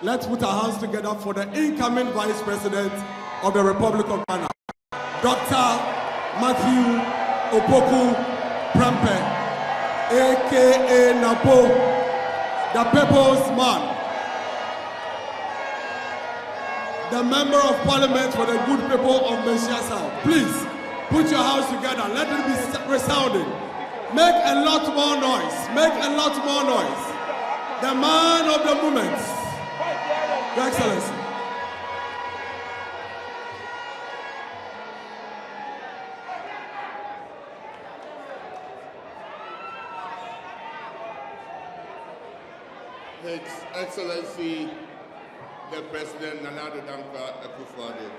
Let's put our hands together for the incoming Vice President of the Republic of Ghana, Dr. Matthew Opoku Prempeh, aka Napo, the People's Man, the Member of Parliament for the good people of Messiah South. Please put your hands together. Let it be resounding. Make a lot more noise. Make a lot more noise. The man of the moment, Your Excellency. His Excellency, the President Nana Addo Dankwa Akufo-Addo.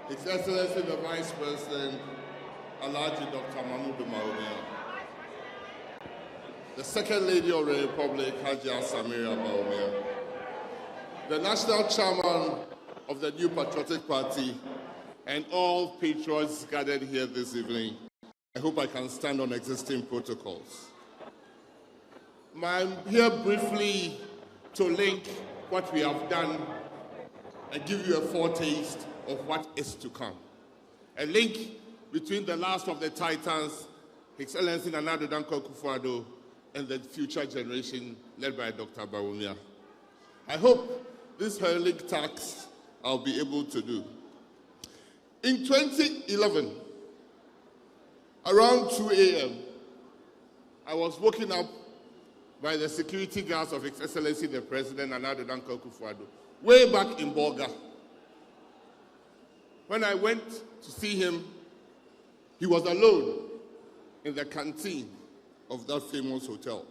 His Excellency, the Vice President, Alhaji Dr. Mahmoud Bawumia. The Second Lady of the Republic, Hajia Samira Bawumia. The National Chairman of the New Patriotic Party, and all patriots gathered here this evening. I hope I can stand on existing protocols. I'm here briefly to link what we have done and give you a foretaste of what is to come. A link between the last of the Titans, His Excellency Nana Addo Dankwa Akufo-Addo, and the future generation led by Dr. Bawumia. I hope this heroic task I'll be able to do. In 2011, around 2 a.m., I was woken up by the security guards of His Excellency the President Nana Addo Dankwa Akufo-Addo, way back in Bolga. When I went to see him, he was alone in the canteen of that famous hotel.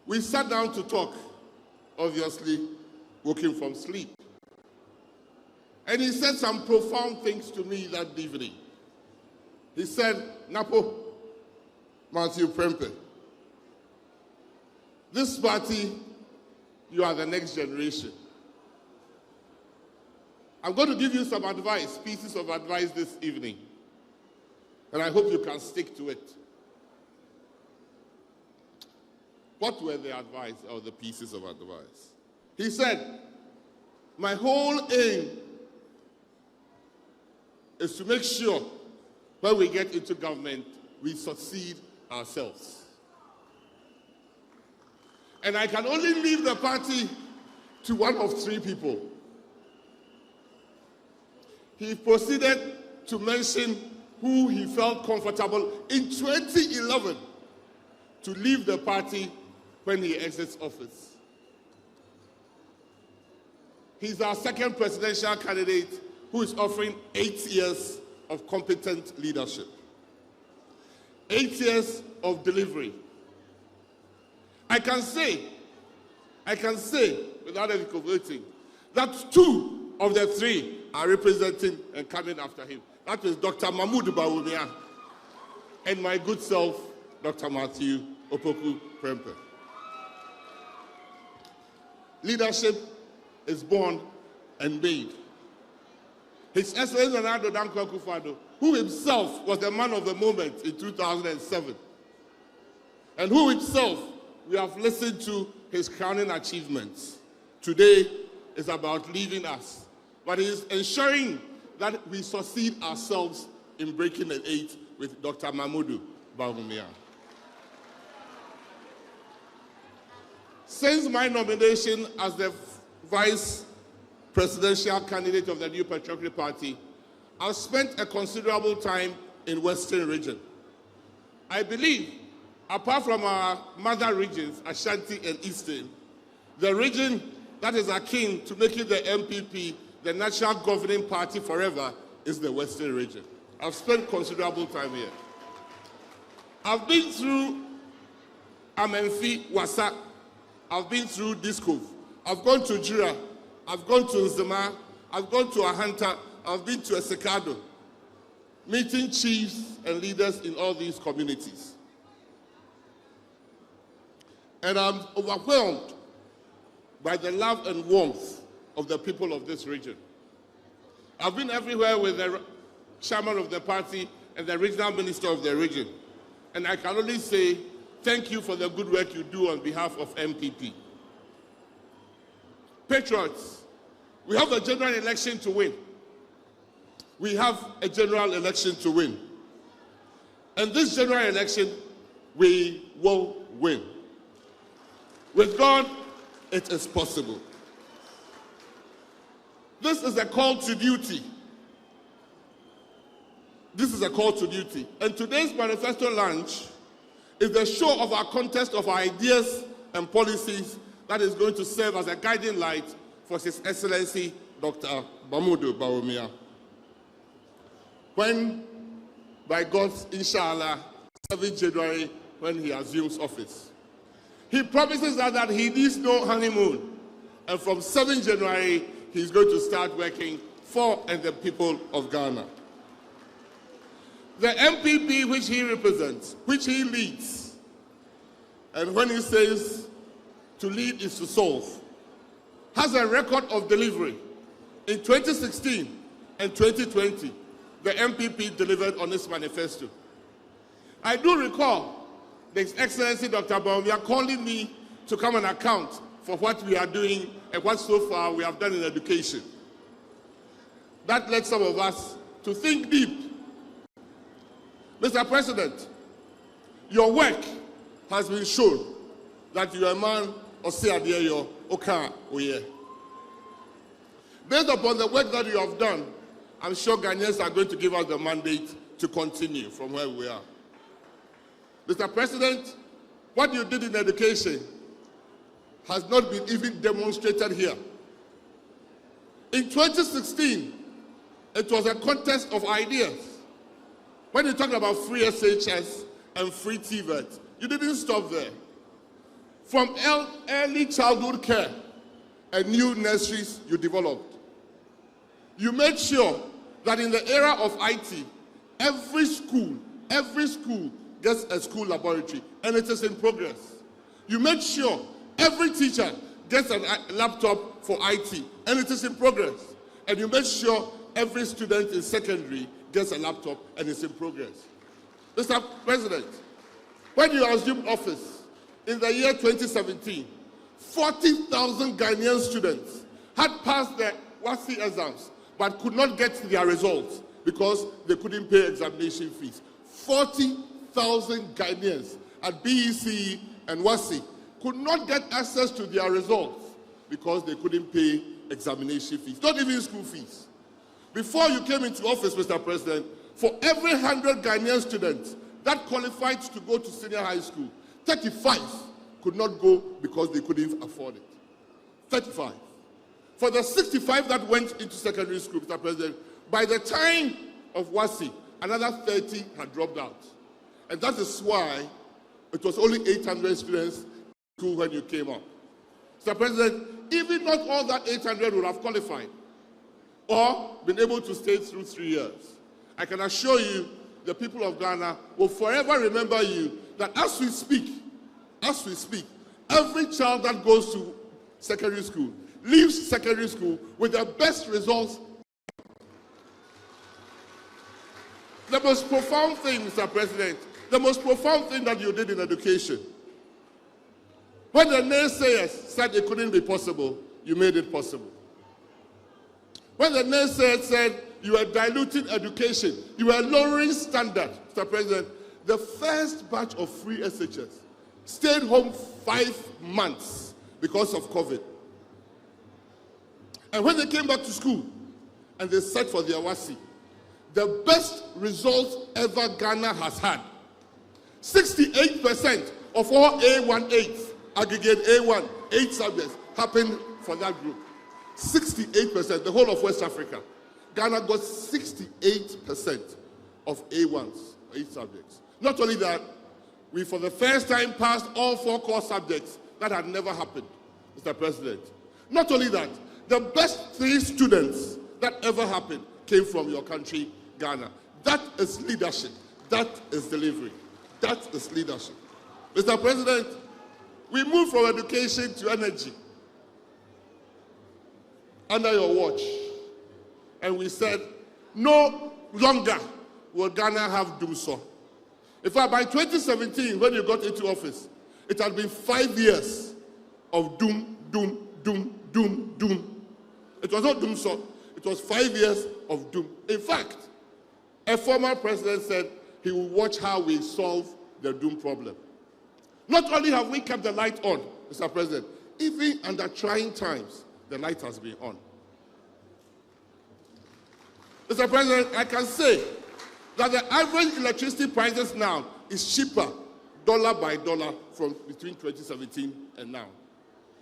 We sat down to talk, obviously waking from sleep. And he said some profound things to me that evening. He said, Napo, Matthew Prempeh, this party, you are the next generation. I'm going to give you some advice, pieces of advice this evening. And I hope you can stick to it. What were the advice or the pieces of advice? He said, my whole aim is to make sure when we get into government, we succeed ourselves. And I can only leave the party to one of three people. He proceeded to mention who he felt comfortable in 2011 to leave the party when he exits office. He's our second presidential candidate who is offering 8 years of competent leadership, 8 years of delivery. I can say, without any converting, that 2 of the 3 are representing and coming after him. That is Dr. Mahmoud Bawumia and my good self, Dr. Matthew Opoku Prempeh. Leadership is born and made. His Excellency Nana Addo Dankwa Akufo-Addo, who himself was the man of the moment in 2007, and who himself we have listened to his crowning achievements, today is about leaving us. But he is ensuring that we succeed ourselves in breaking the 8 with Dr. Mahmoud Bawumia. Since my nomination as the vice presidential candidate of the New Patriotic Party, I've spent a considerable time in Western region. I believe, apart from our mother regions, Ashanti and Eastern, the region that is akin to making the NPP the national governing party forever is the Western region. I've spent considerable time here. I've been through Amenfi, Wasa. I've been through Diskov. I've gone to Jura. I've gone to Nzema. I've gone to Ahanta. I've been to Esekado, meeting chiefs and leaders in all these communities. And I'm overwhelmed by the love and warmth of the people of this region. I've been everywhere with the chairman of the party and the regional minister of the region. And I can only say thank you for the good work you do on behalf of NPP. Patriots, we have a general election to win. We have a general election to win. And this general election, we will win. With God, it is possible. This is a call to duty. This is a call to duty. And today's manifesto launch is the show of our contest of ideas and policies that is going to serve as a guiding light for His Excellency Dr. Bawumia. When, by God's inshallah, 7 January, when he assumes office, he promises that he needs no honeymoon. And from 7 January, he's going to start working for and the people of Ghana. The NPP which he represents, which he leads, and when he says to lead is to solve, has a record of delivery. In 2016 and 2020, the NPP delivered on this manifesto. I do recall His Excellency Dr. Bawumia calling me to come and account for what we are doing and what so far we have done in education. That led some of us to think deep. Mr. President, your work has been shown that you are a man of Seadeyo Oka Oye. Based upon the work that you have done, I'm sure Ghanaians are going to give us the mandate to continue from where we are. Mr. President, what you did in education has not been even demonstrated here. In 2016, it was a contest of ideas. When you talk about free SHS and free TVET, you didn't stop there. From early childhood care and new nurseries you developed, you made sure that in the era of IT, every school gets a school laboratory, and it is in progress. You made sure every teacher gets a laptop for IT, and it is in progress. And you made sure every student in secondary gets a laptop, and it's in progress. Mr. President, when you assumed office in the year 2017, 40,000 Ghanaian students had passed their WASI exams but could not get their results because they couldn't pay examination fees. 40,000 Ghanaians at BEC and WASI could not get access to their results because they couldn't pay examination fees, not even school fees. Before you came into office, Mr. President, for every 100 Ghanaian students that qualified to go to senior high school, 35 could not go because they couldn't afford it. 35. For the 65 that went into secondary school, Mr. President, by the time of WASI, another 30 had dropped out. And that is why it was only 800 students in school when you came up. Mr. President, even not all that 800 would have qualified or been able to stay through 3 years. I can assure you the people of Ghana will forever remember you, that as we speak, every child that goes to secondary school leaves secondary school with the best results. The most profound thing, Mr. President, the most profound thing that you did in education, when the naysayers said it couldn't be possible, you made it possible. When the naysayers said you were diluting education, you were lowering standard, Mr. President, the first batch of free SHS stayed home 5 months because of COVID. And when they came back to school and they set for their WASI, the best results ever Ghana has had. 68% of all A1-8s, aggregate A1, 8 subjects, happened for that group. 68%, the whole of West Africa. Ghana got 68% of A1s, 8 subjects. Not only that, we for the first time passed all 4 core subjects. That had never happened, Mr. President. Not only that, the best 3 students that ever happened came from your country, Ghana. That is leadership. That is delivery. That is leadership. Mr. President, we moved from education to energy under your watch. And we said, no longer will Ghana have doomsor. In fact, by 2017, when you got into office, it had been 5 years of doom, doom, doom, doom, doom. It was not doom, so it was 5 years of doom. In fact, a former president said he will watch how we solve the doom problem. Not only have we kept the light on, Mr. President, even under trying times, the light has been on. Mr. President, I can say that the average electricity prices now is cheaper, dollar by dollar, from between 2017 and now.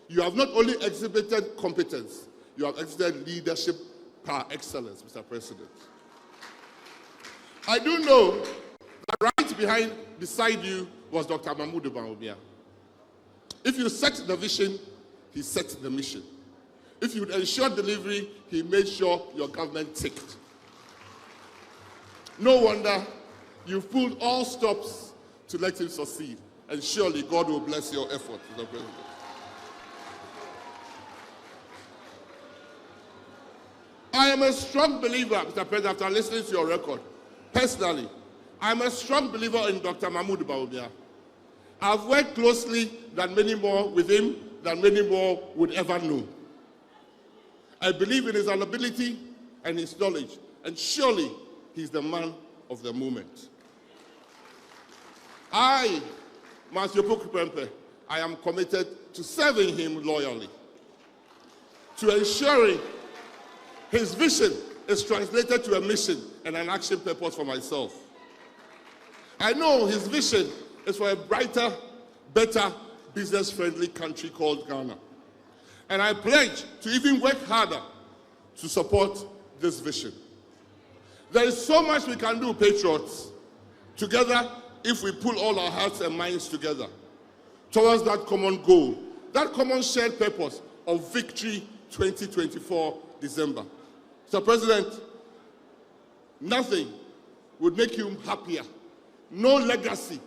You have not only exhibited competence, you have exhibited leadership par excellence, Mr. President. I do know that right beside you was Dr. Bawumia. If you set the vision, he set the mission. If you ensure delivery, he made sure your government ticked. No wonder you've pulled all stops to let him succeed. And surely God will bless your effort, Mr. President. I am a strong believer, Mr. President, after listening to your record, personally, I'm a strong believer in Dr. Bawumia. I've worked closely with him than many more would ever know. I believe in his ability and his knowledge, and surely he's the man of the moment. I, Master Pukupempe, I am committed to serving him loyally, to ensuring his vision is translated to a mission and an action purpose for myself. I know his vision is for a brighter, better, business-friendly country called Ghana. And I pledge to even work harder to support this vision. There is so much we can do, patriots, together if we pull all our hearts and minds together towards that common goal, that common shared purpose of victory 2024 December. Mr. President, nothing would make you happier. No legacy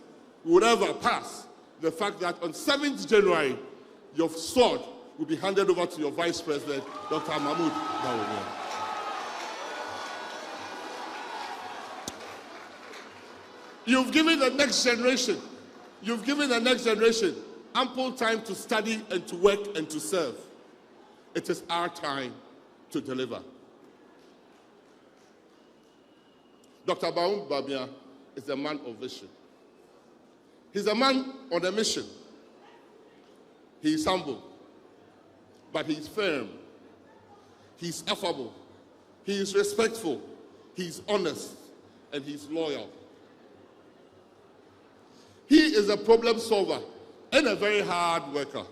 would ever pass the fact that on 7th January, your sword will be handed over to your Vice President, Dr. Bawumia. You've given the next generation ample time to study and to work and to serve. It is our time to deliver. Dr. Bawumia is a man of vision. He's a man on a mission. He is humble, but he is firm. He's affable. He is respectful. He's honest, and he's loyal. He is a problem solver and a very hard worker,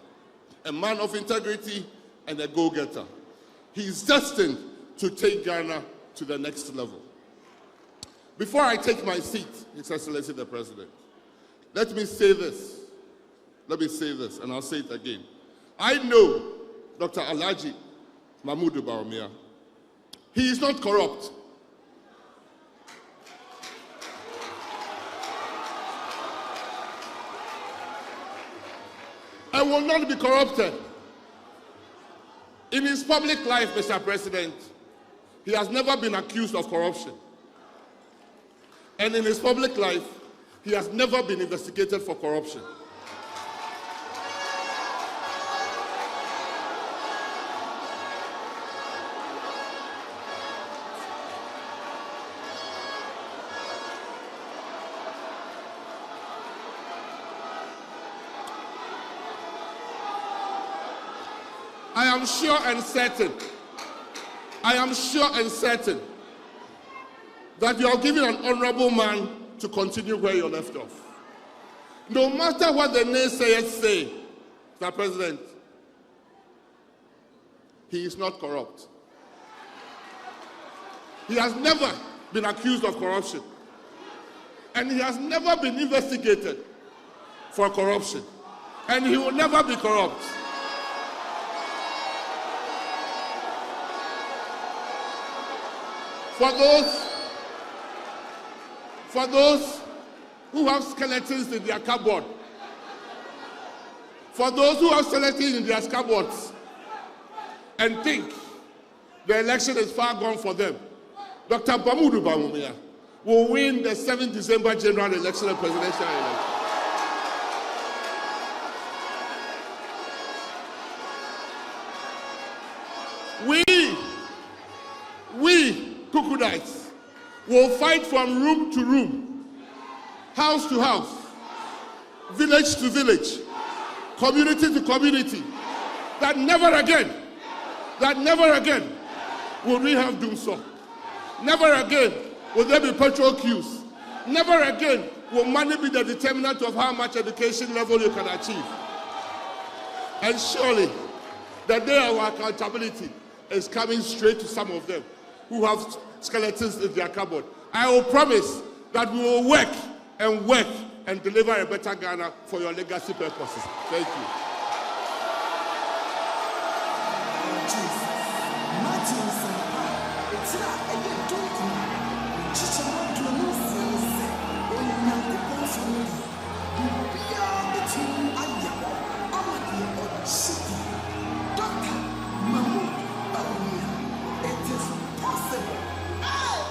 a man of integrity and a go-getter. He is destined to take Ghana to the next level. Before I take my seat, His Excellency the President, let me say this, and I'll say it again. I know Dr. Alhaji Bawumia. He is not corrupt. I will not be corrupted. In his public life, Mr. President, he has never been accused of corruption. And in his public life, he has never been investigated for corruption. I am sure and certain that you are giving an honorable man to continue where you left off. No matter what the naysayers say, Mr. President, he is not corrupt. He has never been accused of corruption. And he has never been investigated for corruption. And he will never be corrupt. For those who have skeletons in their cupboard, and think the election is far gone for them, Dr. Bawumia will win the 7th December general election and presidential election. We Kukudites will fight from room to room, house to house, village to village, community to community, that never again will we have doomsday. Never again will there be petrol queues. Never again will money be the determinant of how much education level you can achieve. And surely, the day of our accountability is coming straight to some of them who have skeletons in their cupboard. I will promise that we will work and deliver a better Ghana for your legacy purposes. Thank you. See